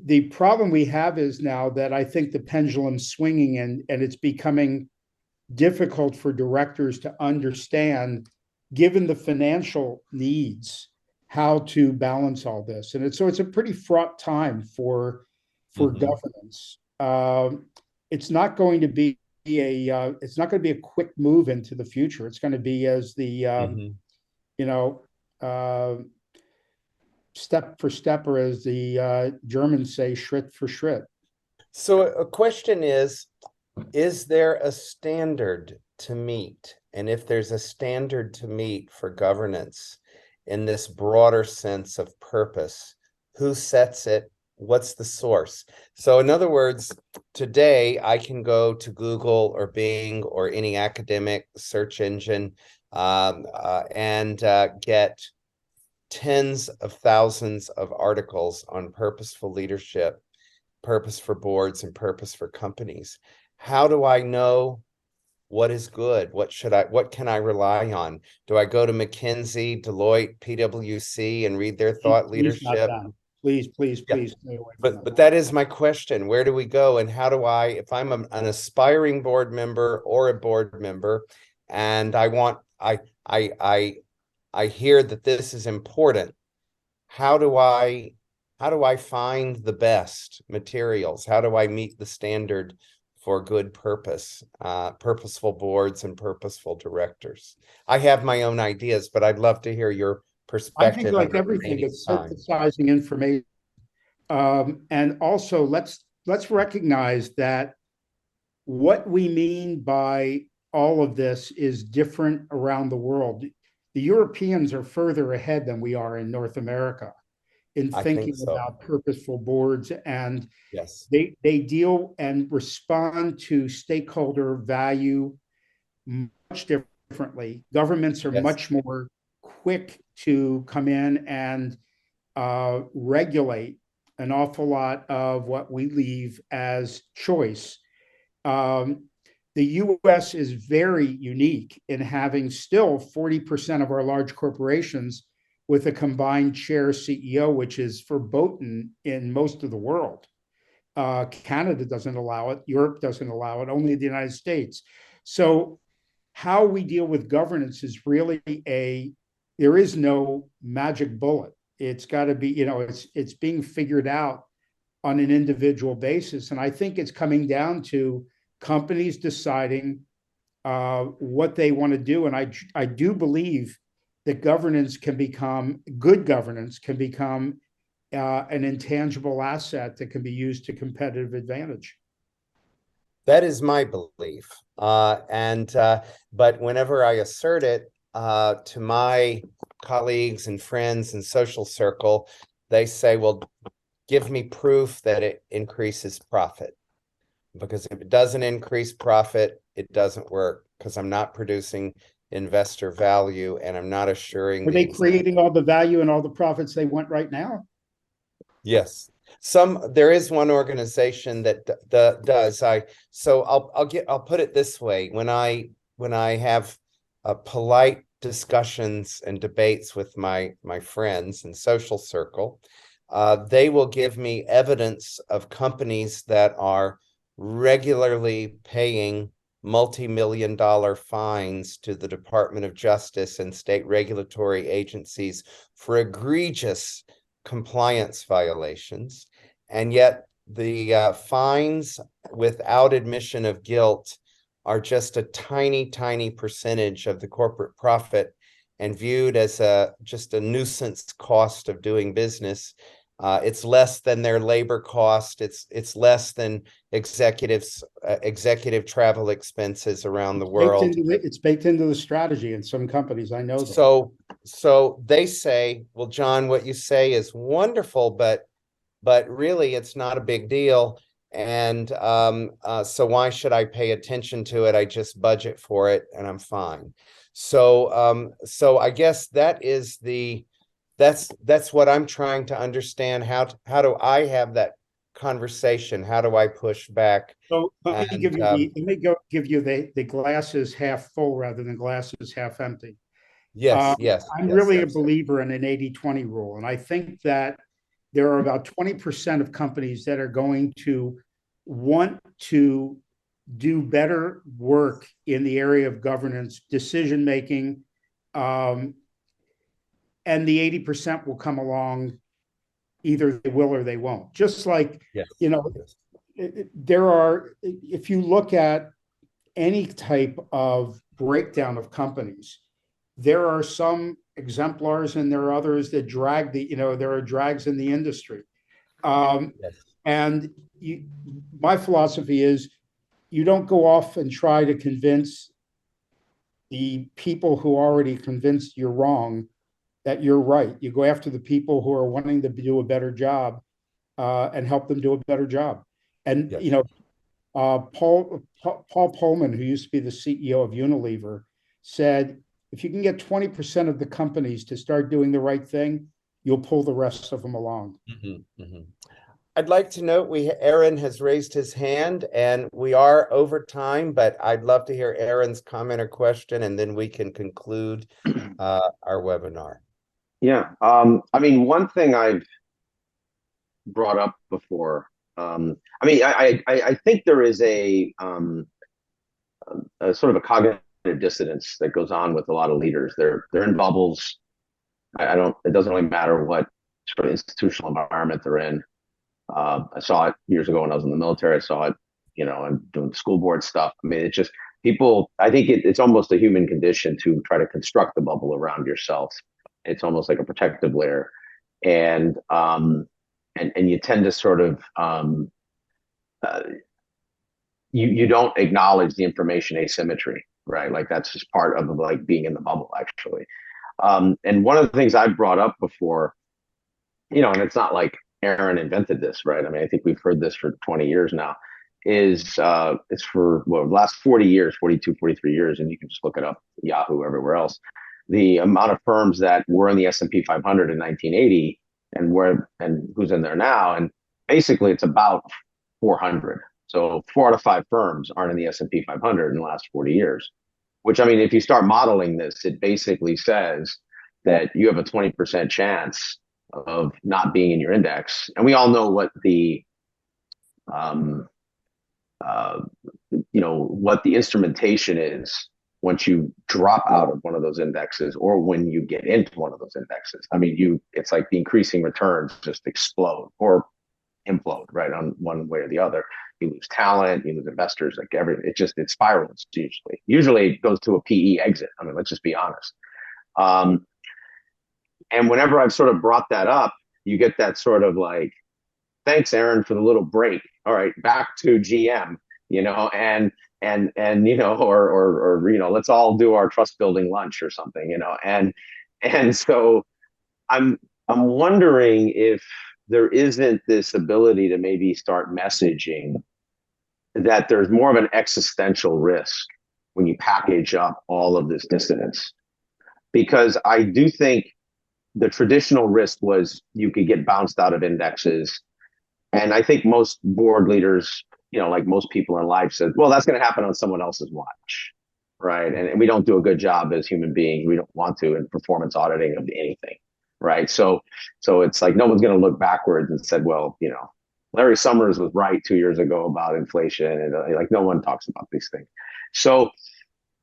The problem we have is now that I think the pendulum's swinging and it's becoming difficult for directors to understand, given the financial needs, how to balance all this. And it's a pretty fraught time for governance. It's not going to be a quick move into the future. It's going to be as the step for step, or as the Germans say, Schritt for Schritt. So a question is there a standard to meet? And if there's a standard to meet for governance in this broader sense of purpose, who sets it? What's the source? So in other words, today I can go to Google or Bing or any academic search engine and get tens of thousands of articles on purposeful leadership, purpose for boards, and purpose for companies. How do I know what is good? What can I rely on? Do I go to McKinsey, Deloitte, PwC and read their thought leadership? Please. Yeah. But that is my question. Where do we go? And how do I, if I'm an aspiring board member or a board member, and I hear that this is important, how do I find the best materials? How do I meet the standard for good purpose, purposeful boards and purposeful directors. I have my own ideas, but I'd love to hear your I think perspective. like everything, it's synthesizing information. And also let's recognize that what we mean by all of this is different around the world. The Europeans are further ahead than we are in North America in thinking about purposeful boards, and yes, they deal and respond to stakeholder value much differently. Governments are much more quick to come in and regulate an awful lot of what we leave as choice. The US is very unique in having still 40% of our large corporations with a combined chair CEO, which is verboten in most of the world. Canada doesn't allow it. Europe doesn't allow it. Only the United States. So how we deal with governance is really there is no magic bullet. It's got to be, it's being figured out on an individual basis. And I think it's coming down to companies deciding what they want to do. And I do believe that good governance can become an intangible asset that can be used to competitive advantage. That is my belief. But whenever I assert it to my colleagues and friends and social circle, they say, well, give me proof that it increases profit. Because if it doesn't increase profit, it doesn't work, because I'm not producing investor value and I'm not assuring. Are they creating all the value and all the profits they want right now? Yes. There is one organization that does. I'll put it this way. When I have polite discussions and debates with my friends and social circle, they will give me evidence of companies that are regularly paying multi-million-dollar fines to the Department of Justice and state regulatory agencies for egregious compliance violations, and yet the fines without admission of guilt are just a tiny percentage of the corporate profit and viewed as just a nuisance cost of doing business. It's less than their labor cost. It's less than executive travel expenses around the world. It's baked into the strategy in some companies. I know that. So they say, well, John, what you say is wonderful, but really it's not a big deal. And so why should I pay attention to it? I just budget for it and I'm fine. So I guess that's what I'm trying to understand. How do I have that conversation? How do I push back? So let me give you the glass is half full rather than glass is half empty. I'm really a believer in an 80-20 rule. And I think that there are about 20% of companies that are going to want to do better work in the area of governance, decision-making, and the 80% will come along. Either they will or they won't. Just like, there are, if you look at any type of breakdown of companies, there are some exemplars and there are others that there are drags in the industry. And my philosophy is you don't go off and try to convince the people who already convinced you're wrong that you're right. You go after the people who are wanting to do a better job and help them do a better job. And, Paul Pullman, who used to be the CEO of Unilever, said, if you can get 20% of the companies to start doing the right thing, you'll pull the rest of them along. I'd like to note Aaron has raised his hand and we are over time, but I'd love to hear Aaron's comment or question, and then we can conclude our webinar. Yeah. One thing I've brought up before, I think there is a sort of a cognitive dissonance that goes on with a lot of leaders. They're in bubbles. It doesn't really matter what sort of institutional environment they're in. I saw it years ago when I was in the military. I saw it and doing school board stuff. I mean, it's just people, I think it's almost a human condition to try to construct the bubble around yourself. It's almost like a protective layer. And you tend to sort of, you don't acknowledge the information asymmetry, right? Like that's just part of like being in the bubble, actually. And one of the things I've brought up before, and it's not like Aaron invented this, right? I mean, I think we've heard this for 20 years now, is it's for the last 40 years, 42, 43 years, and you can just look it up, Yahoo, everywhere else. The amount of firms that were in the S&P 500 in 1980 and who's in there now, and basically it's about 400. So 4 out of 5 firms aren't in the S&P 500 in the last 40 years, which, I mean, if you start modeling this, it basically says that you have a 20% chance of not being in your index. And we all know what the, what the instrumentation is once you drop out of one of those indexes or when you get into one of those indexes. I mean, it's like the increasing returns just explode or implode, right, on one way or the other. You lose talent, you lose investors, like everything. It spirals usually. Usually it goes to a PE exit. I mean, let's just be honest. And whenever I've sort of brought that up, you get that sort of like, thanks, Aaron, for the little break. All right, back to GM, and or let's all do our trust building lunch or something, and so I'm wondering if there isn't this ability to maybe start messaging that there's more of an existential risk when you package up all of this dissonance, because I do think the traditional risk was you could get bounced out of indexes. And I think most board leaders, like most people in life said, well, that's going to happen on someone else's watch, right? And we don't do a good job as human beings. We don't want to in performance auditing of anything, right? So it's like no one's going to look backwards and said, well, Larry Summers was right 2 years ago about inflation, and like no one talks about these things. So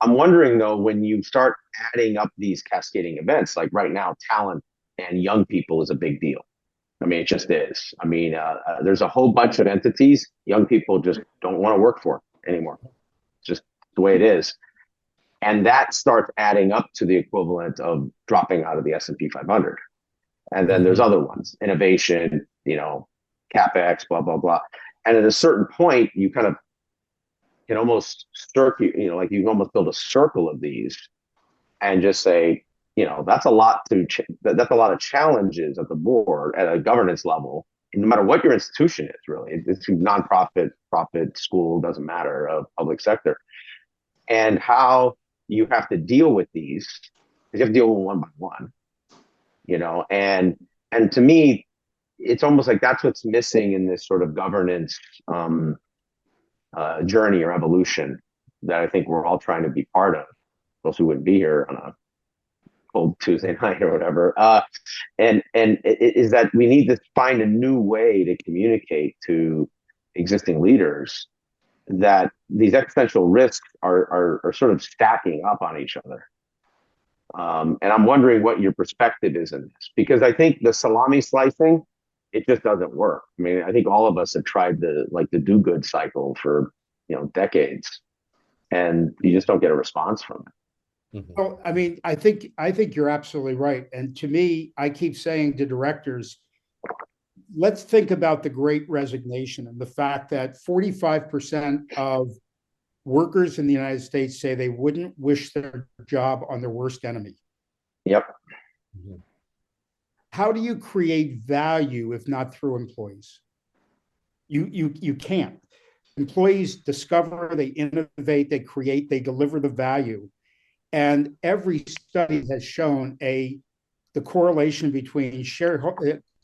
I'm wondering though, when you start adding up these cascading events, like right now, talent and young people is a big deal. I mean, it just is. I mean, there's a whole bunch of entities young people just don't want to work for anymore. It's just the way it is. And that starts adding up to the equivalent of dropping out of the S&P 500. And then there's other ones, innovation, CapEx, blah, blah, blah. And at a certain point, you kind of can almost like you can almost build a circle of these and just say, that's a lot that's a lot of challenges at the board at a governance level, no matter what your institution is, really. It's nonprofit, profit, school, doesn't matter, public sector. And how you have to deal with these, you have to deal with one by one, and to me, it's almost like that's what's missing in this sort of governance journey or evolution that I think we're all trying to be part of. Those who wouldn't be here on a cold Tuesday night or whatever. And it is that we need to find a new way to communicate to existing leaders that these existential risks are sort of stacking up on each other. And I'm wondering what your perspective is in this, because I think the salami slicing, it just doesn't work. I mean, I think all of us have tried the do-good cycle for, decades, and you just don't get a response from it. Mm-hmm. Well, I mean, I think you're absolutely right. And to me, I keep saying to directors, let's think about the Great Resignation and the fact that 45% of workers in the United States say they wouldn't wish their job on their worst enemy. Yep. How do you create value if not through employees? You can't. Employees discover, they innovate, they create, they deliver the value. And every study has shown the correlation between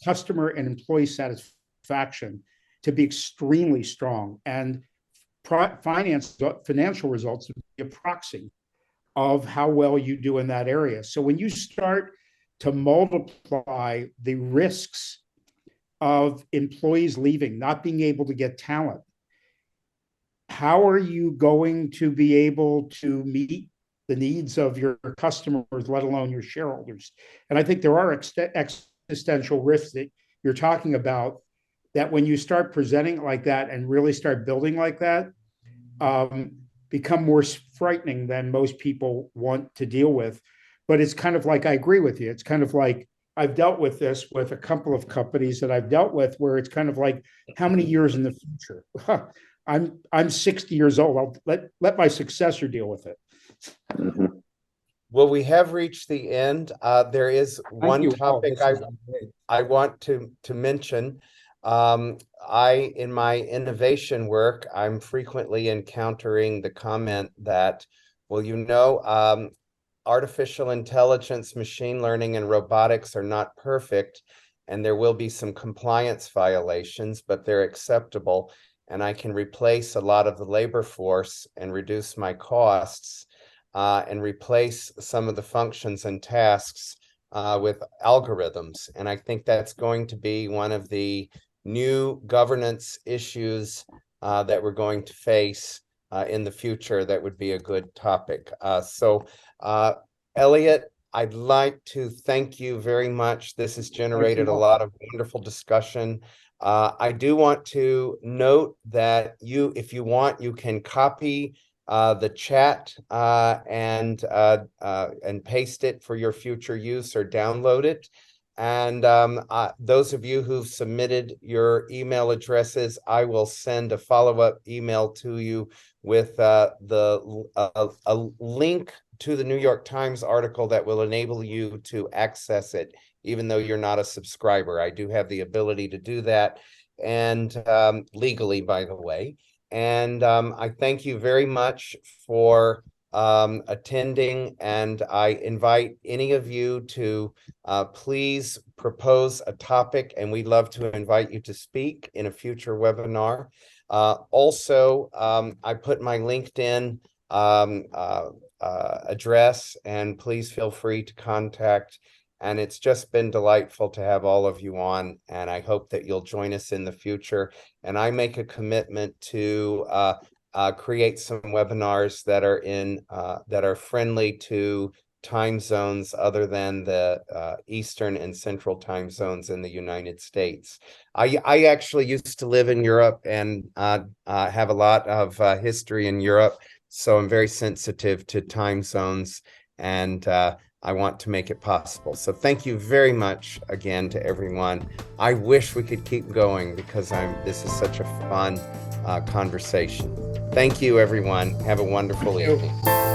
customer and employee satisfaction to be extremely strong. And financial results would be a proxy of how well you do in that area. So when you start to multiply the risks of employees leaving, not being able to get talent, how are you going to be able to meet the needs of your customers, let alone your shareholders? And I think there are existential risks that you're talking about that when you start presenting like that and really start building like that, become more frightening than most people want to deal with. But it's kind of like, I agree with you. It's kind of like, I've dealt with this with a couple of companies that I've dealt with, where it's kind of like, how many years in the future? I'm 60 years old. I'll let my successor deal with it. Mhm. Well, we have reached the end. There is one topic I want to mention. In my innovation work, I'm frequently encountering the comment that, well, artificial intelligence, machine learning, and robotics are not perfect, and there will be some compliance violations, but they're acceptable, and I can replace a lot of the labor force and reduce my costs, and replace some of the functions and tasks with algorithms. And I think that's going to be one of the new governance issues that we're going to face in the future. That would be a good topic. Elliot, I'd like to thank you very much. This has generated a lot of wonderful discussion. I do want to note that if you want, you can copy the chat and paste it for your future use, or download it. And those of you who've submitted your email addresses, I will send a follow-up email to you with a link to the New York Times article that will enable you to access it, even though you're not a subscriber. I do have the ability to do that, and legally, by the way. And I thank you very much for attending, and I invite any of you to please propose a topic, and we'd love to invite you to speak in a future webinar. Also, I put my LinkedIn address, and please feel free to contact. And it's just been delightful to have all of you on, and I hope that you'll join us in the future. And I make a commitment to create some webinars that are friendly to time zones other than the Eastern and Central time zones in the United States. I actually used to live in Europe and have a lot of history in Europe, so I'm very sensitive to time zones, and I want to make it possible. So thank you very much again to everyone. I wish we could keep going, because this is such a fun conversation. Thank you, everyone. Have a wonderful evening.